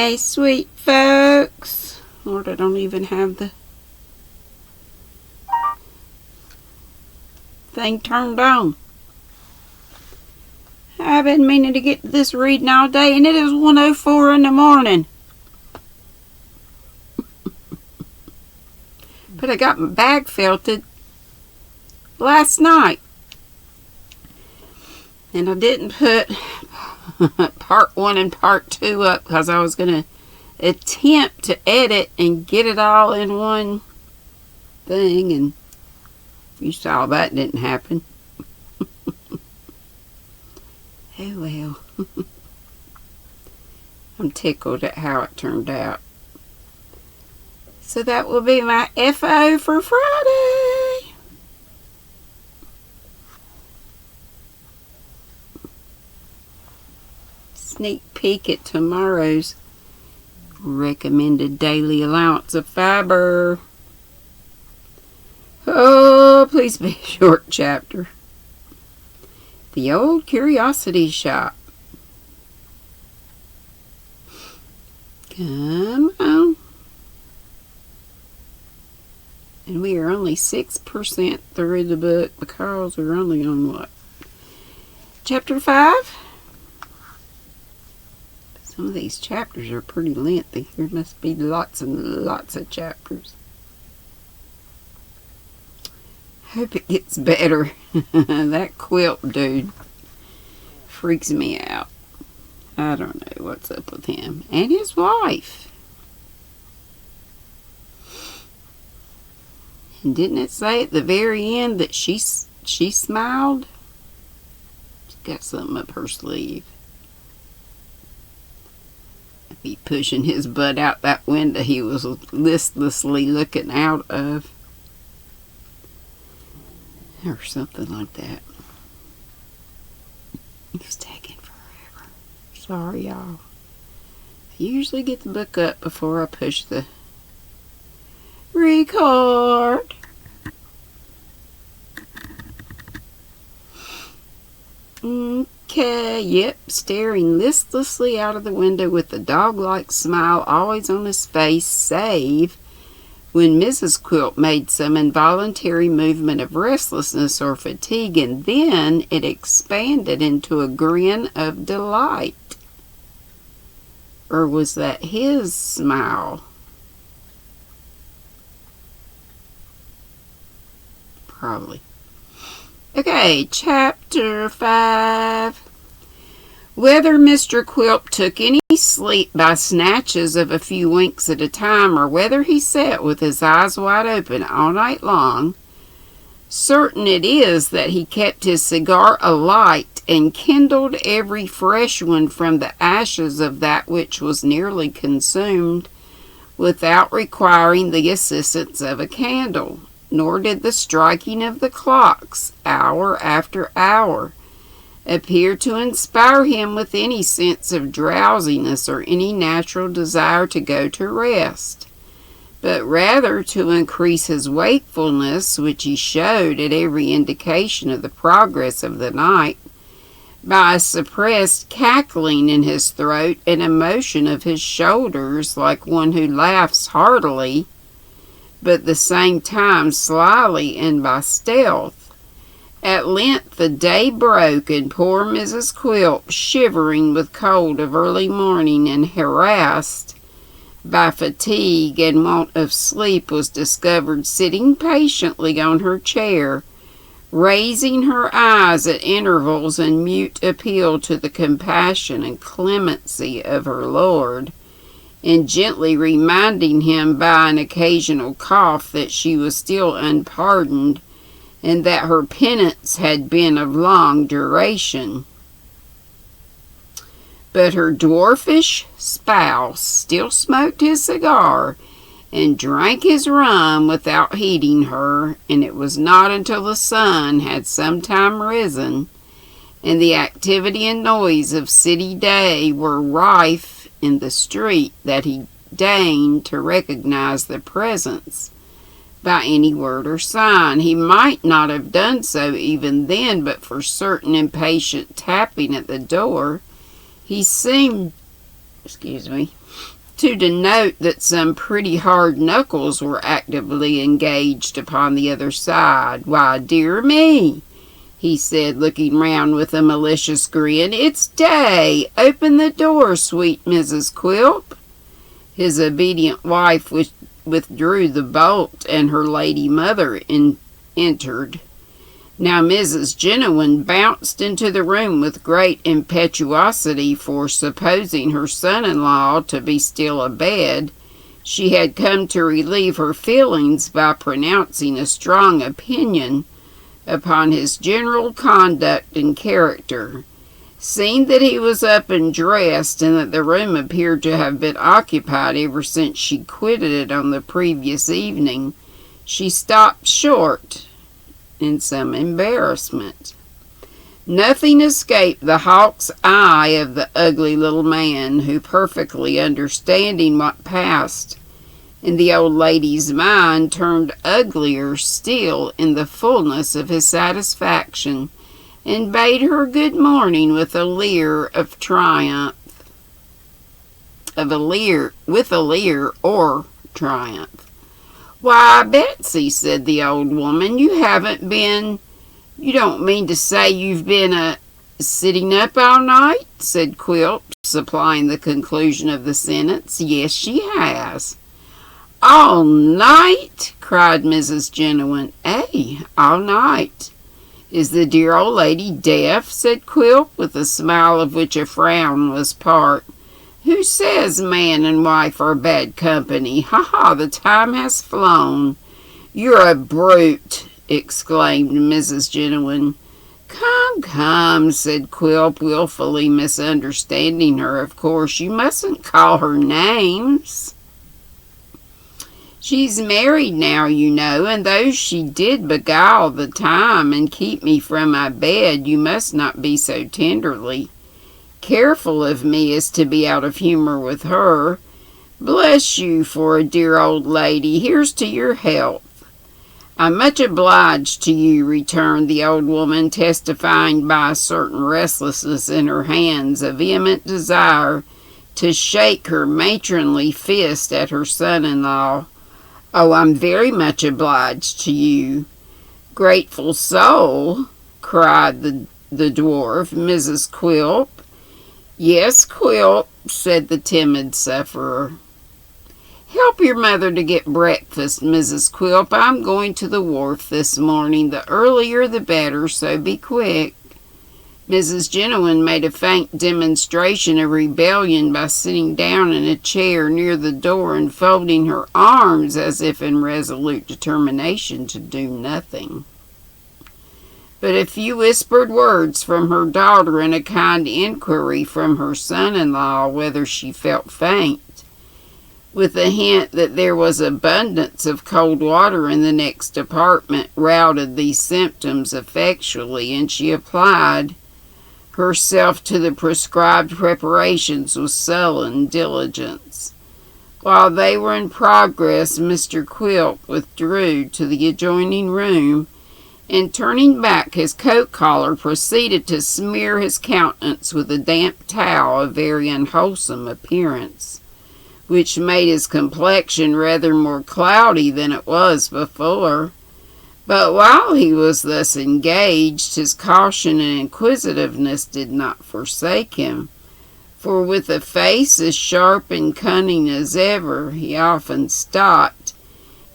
Hey, sweet folks. Lord, I don't even have the thing turned on. I've been meaning to get to this reading all day, and it is 1:04 in the morning. But I got my bag felted last night. And I didn't put part 1 and part 2 up because I was going to attempt to edit and get it all in one thing, and you saw that didn't happen. Oh well. I'm tickled at how it turned out. So that will be my FO for Friday. Sneak peek at tomorrow's recommended daily allowance of fiber. Oh, please be a short chapter. The Old Curiosity Shop. Come on. And we are only 6% through the book because we're only on what? Chapter 5? Some of these chapters are pretty lengthy. There must be lots and lots of chapters. Hope it gets better. That quilt dude freaks me out. I don't know what's up with him. And his wife. And didn't it say at the very end that she smiled? She's got something up her sleeve. Be pushing his butt out that window he was listlessly looking out of. Or something like that. It's taking forever. Sorry, y'all. I usually get the book up before I push the record. Okay, yep, staring listlessly out of the window with the dog-like smile always on his face, save when Mrs. Quilt made some involuntary movement of restlessness or fatigue, and then it expanded into a grin of delight. Or was that his smile? Probably. Okay, chapter 5. Whether Mr. Quilp took any sleep by snatches of a few winks at a time, or whether he sat with his eyes wide open all night long, certain it is that he kept his cigar alight and kindled every fresh one from the ashes of that which was nearly consumed without requiring the assistance of a candle. Nor did the striking of the clocks, hour after hour, appear to inspire him with any sense of drowsiness or any natural desire to go to rest, but rather to increase his wakefulness, which he showed at every indication of the progress of the night, by a suppressed cackling in his throat and a motion of his shoulders like one who laughs heartily, but at the same time slyly and by stealth. At length the day broke, and poor Mrs. Quilp, shivering with cold of early morning and harassed by fatigue and want of sleep, was discovered sitting patiently on her chair, raising her eyes at intervals in mute appeal to the compassion and clemency of her lord, and gently reminding him by an occasional cough that she was still unpardoned, and that her penance had been of long duration. But her dwarfish spouse still smoked his cigar and drank his rum without heeding her, and it was not until the sun had sometime risen, and the activity and noise of city day were rife in the street, that he deigned to recognize the presence by any word or sign. He might not have done so even then, but for certain impatient tapping at the door, he seemed to denote that some pretty hard knuckles were actively engaged upon the other side. "Why, dear me," he said, looking round with a malicious grin, "it's day. Open the door, sweet Mrs. Quilp." His obedient wife withdrew the bolt, and her lady mother entered. Now Mrs. Genuine bounced into the room with great impetuosity, for, supposing her son-in-law to be still abed, she had come to relieve her feelings by pronouncing a strong opinion upon his general conduct and character. Seeing that he was up and dressed, and that the room appeared to have been occupied ever since she quitted it on the previous evening, she stopped short in some embarrassment. Nothing escaped the hawk's eye of the ugly little man, who, perfectly understanding what passed in the old lady's mind, turned uglier still in the fullness of his satisfaction, and bade her good morning with a leer of triumph. With a leer or triumph. "Why, Betsy," said the old woman, you don't mean to say you've been sitting up all night?" said Quilp, supplying the conclusion of the sentence. "Yes, she has." "All night?" cried Mrs. Genuine. All night." "Is the dear old lady deaf?" said Quilp, with a smile of which a frown was part. "Who says man and wife are bad company? Ha, the time has flown." "You're a brute," exclaimed Mrs. Genuine. Come, said Quilp, willfully misunderstanding her. "Of course, you mustn't call her names. She's married now, you know, and though she did beguile the time and keep me from my bed, you must not be so tenderly careful of me as to be out of humour with her. Bless you for a dear old lady. Here's to your health." "I'm much obliged to you," returned the old woman, testifying by a certain restlessness in her hands a vehement desire to shake her matronly fist at her son-in-law. "Oh, I'm very much obliged to you." "Grateful soul!" cried the dwarf. "Mrs. Quilp?" "Yes, Quilp," said the timid sufferer. "Help your mother to get breakfast, Mrs. Quilp. I'm going to the wharf this morning. The earlier the better, so be quick." Mrs. Genuine made a faint demonstration of rebellion by sitting down in a chair near the door and folding her arms as if in resolute determination to do nothing. But a few whispered words from her daughter and a kind inquiry from her son-in-law whether she felt faint, with a hint that there was abundance of cold water in the next apartment, routed these symptoms effectually, and she applied herself to the prescribed preparations with sullen diligence. While they were in progress, Mr. Quilp withdrew to the adjoining room, and turning back his coat collar, proceeded to smear his countenance with a damp towel of very unwholesome appearance, which made his complexion rather more cloudy than it was before. But while he was thus engaged, his caution and inquisitiveness did not forsake him, for with a face as sharp and cunning as ever, he often stopped,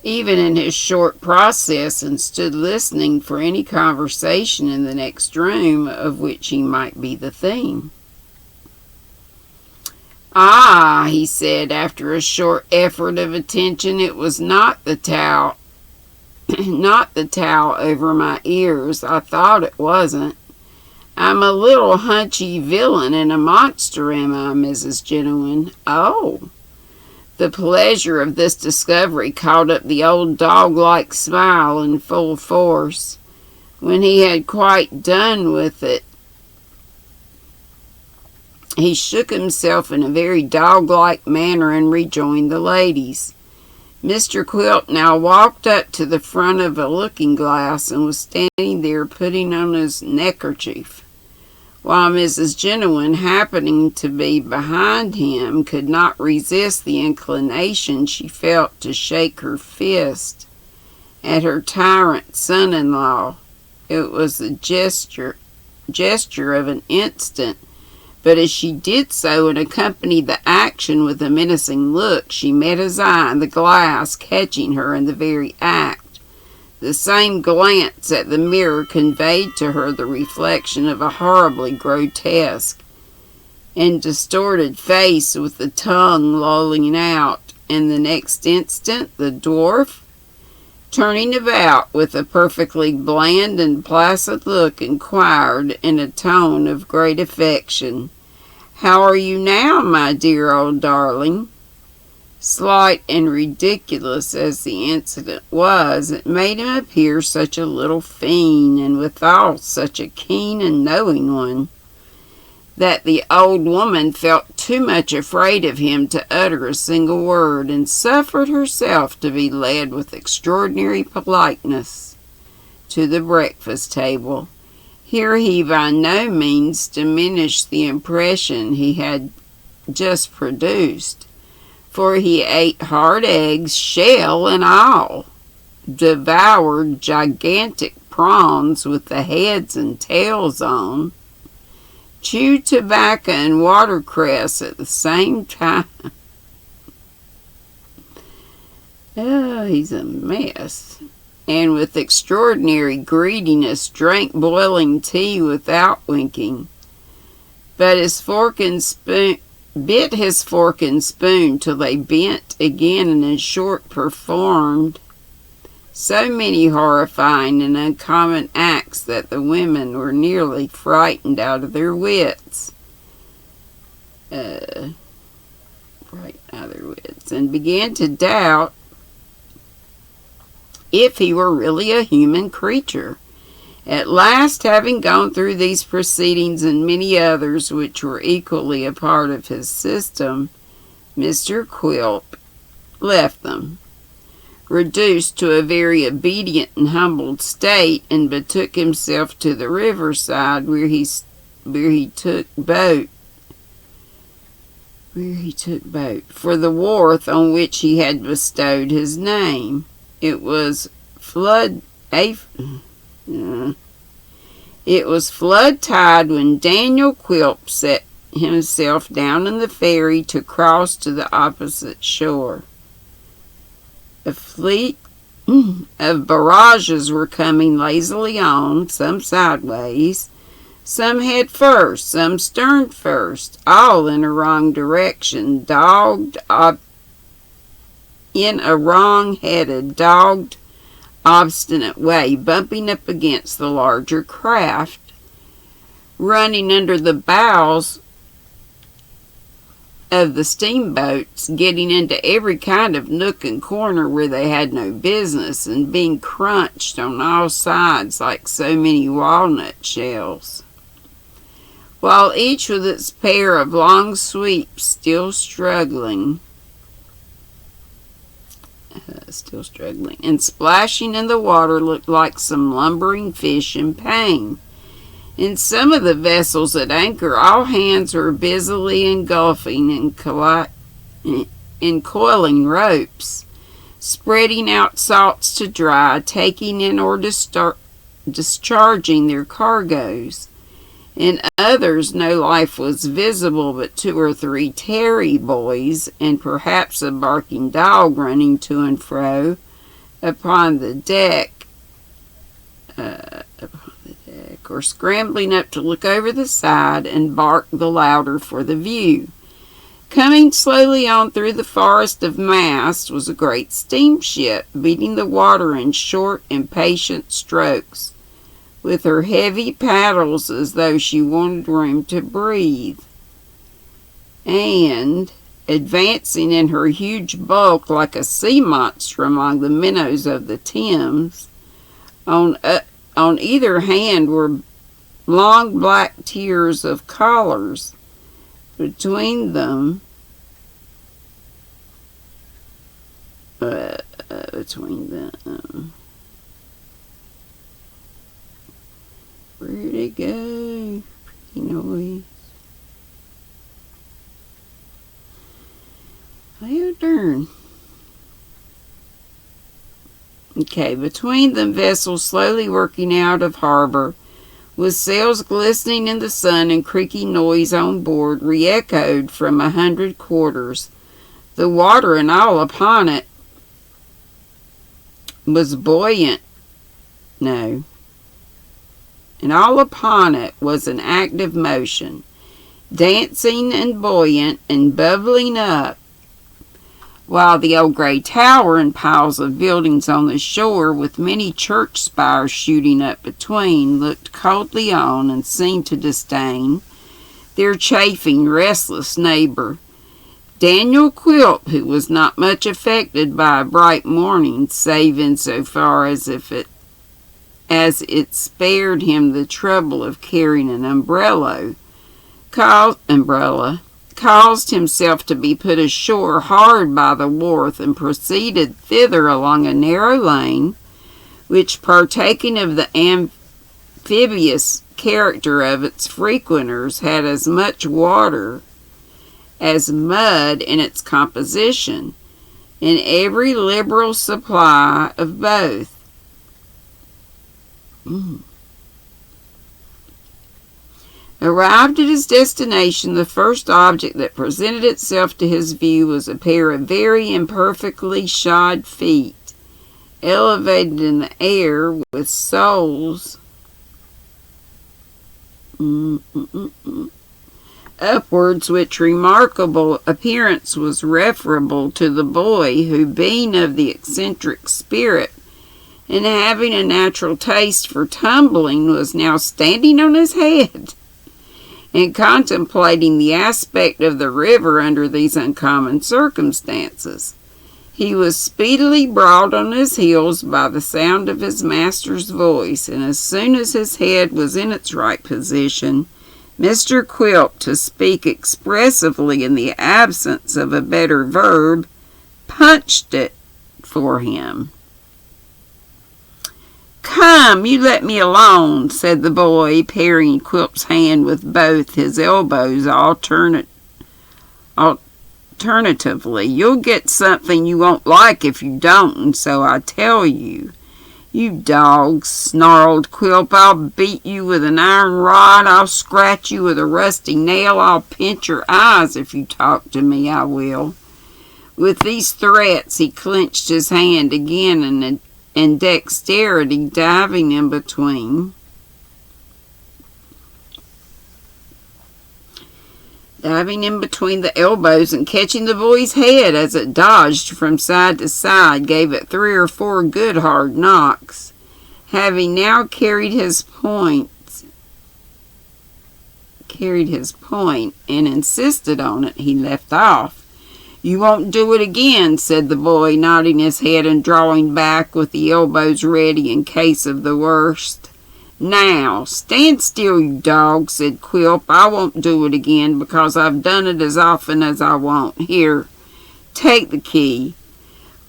even in his short process, and stood listening for any conversation in the next room of which he might be the theme. "Ah," he said, after a short effort of attention, "it was not the towel over my ears. I thought it wasn't. I'm a little hunchy villain and a monster, am I, Mrs. Genuine?" "Oh." The pleasure of this discovery caught up the old dog-like smile in full force. When he had quite done with it, he shook himself in a very dog-like manner and rejoined the ladies. Mr. Quilp now walked up to the front of a looking-glass and was standing there putting on his neckerchief. while Mrs. Genuine, happening to be behind him, could not resist the inclination she felt to shake her fist at her tyrant son-in-law. It was a gesture of an instant, but as she did so and accompanied the action with a menacing look, she met his eye in the glass, catching her in the very act. The same glance at the mirror conveyed to her the reflection of a horribly grotesque and distorted face with the tongue lolling out, and the next instant the dwarf, turning about with a perfectly bland and placid look, inquired in a tone of great affection, "How are you now, my dear old darling?" Slight and ridiculous as the incident was, it made him appear such a little fiend, and withal such a keen and knowing one, that the old woman felt too much afraid of him to utter a single word, and suffered herself to be led with extraordinary politeness to the breakfast table. Here he by no means diminished the impression he had just produced, for he ate hard eggs, shell and all, devoured gigantic prawns with the heads and tails on, chewed tobacco and watercress at the same time. Oh, he's a mess. And with extraordinary greediness drank boiling tea without winking. But bit his fork and spoon till they bent again, and in short performed so many horrifying and uncommon acts that the women were nearly frightened out of their wits. And began to doubt if he were really a human creature. At last, having gone through these proceedings and many others which were equally a part of his system, Mr. Quilp left them, reduced to a very obedient and humbled state, and betook himself to the riverside, where he took boat for the wharf on which he had bestowed his name. It was flood tide when Daniel Quilp set himself down in the ferry to cross to the opposite shore. A fleet of barrages were coming lazily on, some sideways, some head first, some stern first, all in a wrong direction, in a wrong-headed, dogged, obstinate way, bumping up against the larger craft, running under the bows of the steamboats, getting into every kind of nook and corner where they had no business, and being crunched on all sides like so many walnut shells, while each with its pair of long sweeps still struggling, and splashing in the water looked like some lumbering fish in pain. In some of the vessels at anchor, all hands were busily engulfing and coiling ropes, spreading out salts to dry, taking in or discharging their cargoes. In others, no life was visible but 2 or 3 tarry boys, and perhaps a barking dog running to and fro upon the deck, or scrambling up to look over the side and bark the louder for the view. Coming slowly on through the forest of masts was a great steamship, beating the water in short, impatient strokes, with her heavy paddles as though she wanted room to breathe, and advancing in her huge bulk like a sea monster among the minnows of the Thames. On either hand were long black tiers of collars. Between them, where'd it go? noise. Oh, darn. Okay, between them, vessels slowly working out of harbor, with sails glistening in the sun and creaky noise on board, re-echoed from 100 quarters. The water and all upon it was buoyant. No. And all upon it was an active motion, dancing and buoyant and bubbling up, while the old gray tower and piles of buildings on the shore, with many church spires shooting up between, looked coldly on and seemed to disdain their chafing, restless neighbor. Daniel Quilp, who was not much affected by a bright morning, save in so far as it spared him the trouble of carrying an umbrella, caused himself to be put ashore hard by the wharf, and proceeded thither along a narrow lane, which, partaking of the amphibious character of its frequenters, had as much water as mud in its composition, and every liberal supply of both. Arrived at his destination, the first object that presented itself to his view was a pair of very imperfectly shod feet, elevated in the air with soles upwards, which remarkable appearance was referable to the boy, who, being of the eccentric spirit, and having a natural taste for tumbling, was now standing on his head, and contemplating the aspect of the river under these uncommon circumstances. He was speedily brought on his heels by the sound of his master's voice, and as soon as his head was in its right position, Mr. Quilp, to speak expressively in the absence of a better verb, punched it for him. "Come, you let me alone," said the boy, parrying Quilp's hand with both his elbows alternatively. "You'll get something you won't like if you don't, and so I tell you." "You dog," snarled Quilp, "I'll beat you with an iron rod, I'll scratch you with a rusty nail, I'll pinch your eyes if you talk to me, I will." With these threats he clenched his hand again, and dexterity diving in between the elbows and catching the boy's head as it dodged from side to side, gave it 3 or 4 good hard knocks. Having now carried his point and insisted on it, he left off. "You won't do it again," said the boy, nodding his head and drawing back with the elbows ready in case of the worst. "Now, stand still, you dog," said Quilp. "I won't do it again, because I've done it as often as I won't. Here, take the key."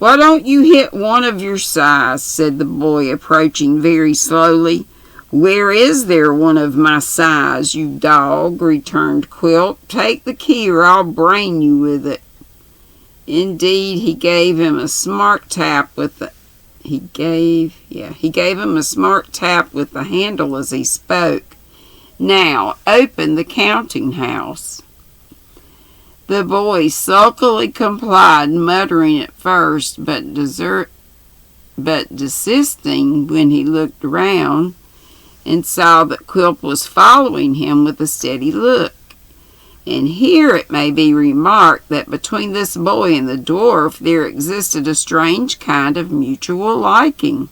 "Why don't you hit one of your size?" said the boy, approaching very slowly. "Where is there one of my size, you dog?" returned Quilp. "Take the key, or I'll brain you with it." Indeed, he gave him a smart tap with the handle as he spoke. "Now, open the counting house." The boy sulkily complied, muttering at first, but desisting when he looked round and saw that Quilp was following him with a steady look. And here it may be remarked that between this boy and the dwarf there existed a strange kind of mutual liking.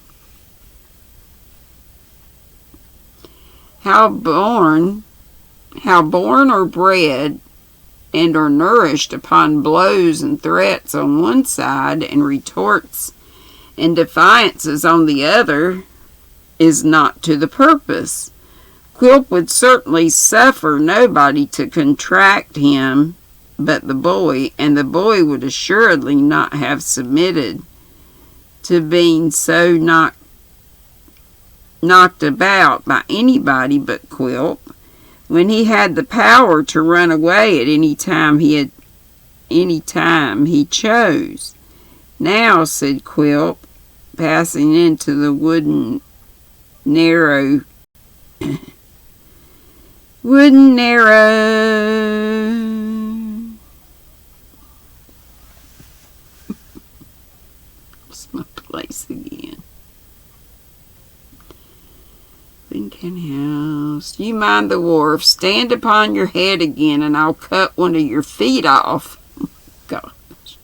How born or bred and are nourished upon blows and threats on one side and retorts and defiances on the other is not to the purpose. Quilp would certainly suffer nobody to contract him but the boy, and the boy would assuredly not have submitted to being so knocked about by anybody but Quilp. when he had the power to run away at any time he chose. Now, said Quilp, passing into the narrow it's my place again. Lincoln House. You mind the wharf. Stand upon your head again, and I'll cut one of your feet off. Gosh.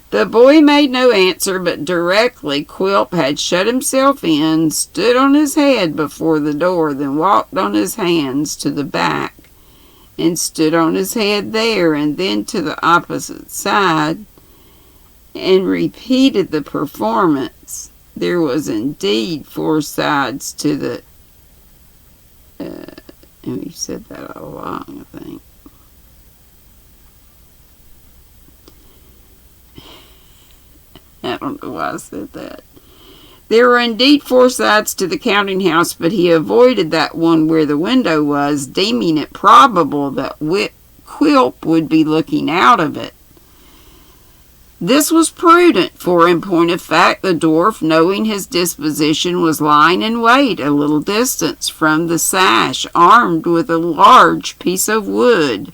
The boy made no answer, but directly Quilp had shut himself in, stood on his head before the door, then walked on his hands to the back, and stood on his head there, and then to the opposite side, and repeated the performance. There was indeed 4 sides to the and we said that all along, I think. I don't know why I said that. There were indeed 4 sides to the counting house, but he avoided that one where the window was, deeming it probable that Quilp would be looking out of it. This was prudent, for in point of fact the dwarf, knowing his disposition, was lying in wait a little distance from the sash, armed with a large piece of wood,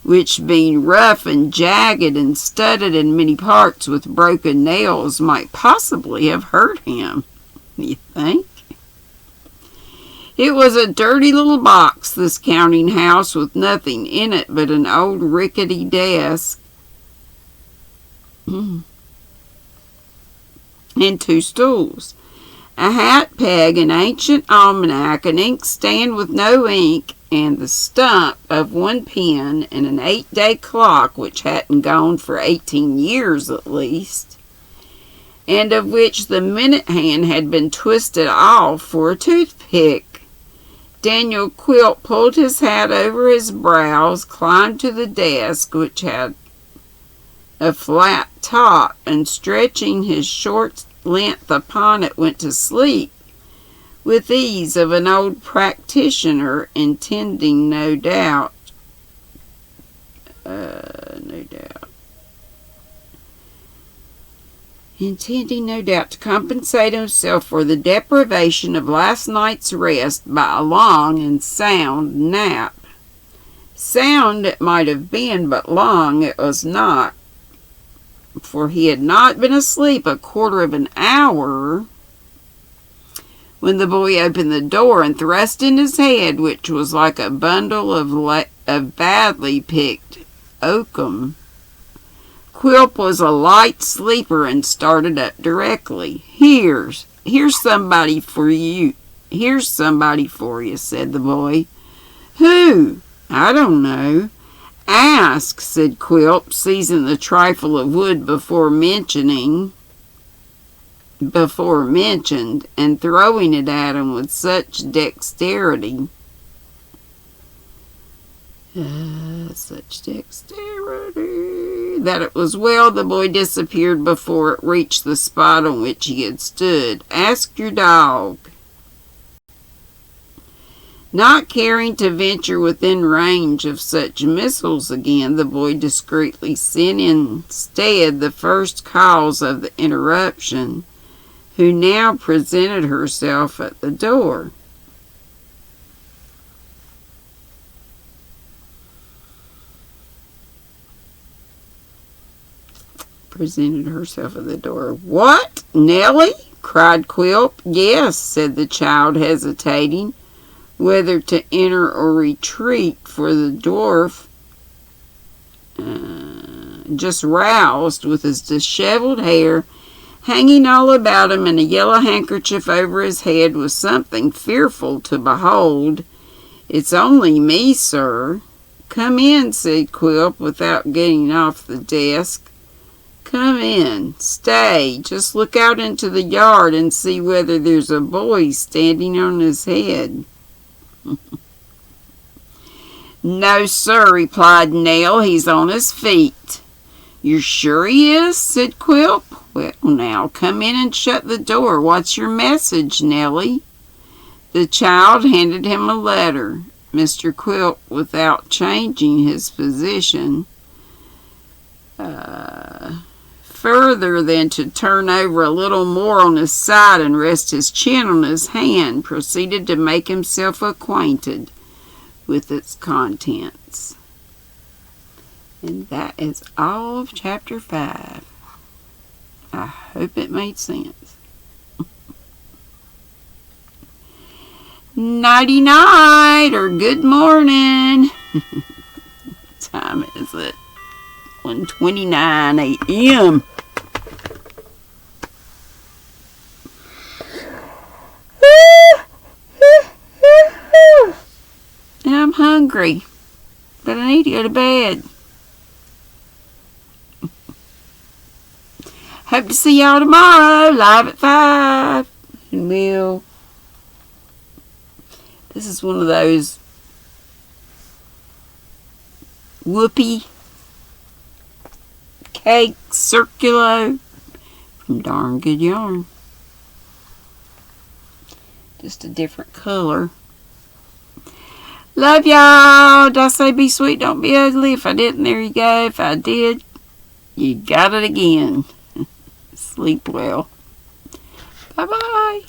which, being rough and jagged and studded in many parts with broken nails, might possibly have hurt him. You think? It was a dirty little box, this counting house, with nothing in it but an old rickety desk and 2 stools, a hat peg, an ancient almanac, an inkstand with no ink, and the stump of 1 pen, and an 8-day clock which hadn't gone for 18 years at least, and of which the minute hand had been twisted off for a toothpick. Daniel Quilp pulled his hat over his brows, climbed to the desk, which had a flat top, and stretching his short length upon it, went to sleep with ease of an old practitioner, intending no doubt to compensate himself for the deprivation of last night's rest by a long and sound nap. Sound it might have been, but long it was not, for he had not been asleep a quarter of an hour when the boy opened the door and thrust in his head, which was like a bundle of badly picked oakum. Quilp was a light sleeper and started up directly. Here's somebody for you. Here's somebody for you, said the boy. Who? I don't know. Ask, said Quilp, seizing the trifle of wood before mentioned, and throwing it at him with such dexterity. That it was well the boy disappeared before it reached the spot on which he had stood. Ask your dog. Not caring to venture within range of such missiles again, the boy discreetly sent instead the first cause of the interruption, who now presented herself at the door. What, Nellie? Cried Quilp. Yes, said the child, hesitating whether to enter or retreat, for the dwarf, just roused, with his disheveled hair hanging all about him and a yellow handkerchief over his head, was something fearful to behold. It's only me, sir. Come in, said Quilp, without getting off the desk. Come in. Stay, just look out into the yard and see whether there's a boy standing on his head. No, sir, replied Nell. He's on his feet. You're sure he is? Said Quilp. Well, now, come in and shut the door. What's your message, Nellie? The child handed him a letter. Mr. Quilt without changing his position further than to turn over a little more on his side and rest his chin on his hand, proceeded to make himself acquainted with its contents. And that is all of chapter 5. I hope it made sense. Nighty night or good morning. What time is it? 1:29 a.m. And I'm hungry, but I need to go to bed. Hope to see y'all tomorrow, live at 5. And this is one of those whoopee cake circulo from Darn Good Yarn. Just a different color. Love y'all. Did I say be sweet, don't be ugly? If I didn't, there you go. If I did, you got it again. Sleep well. Bye-bye.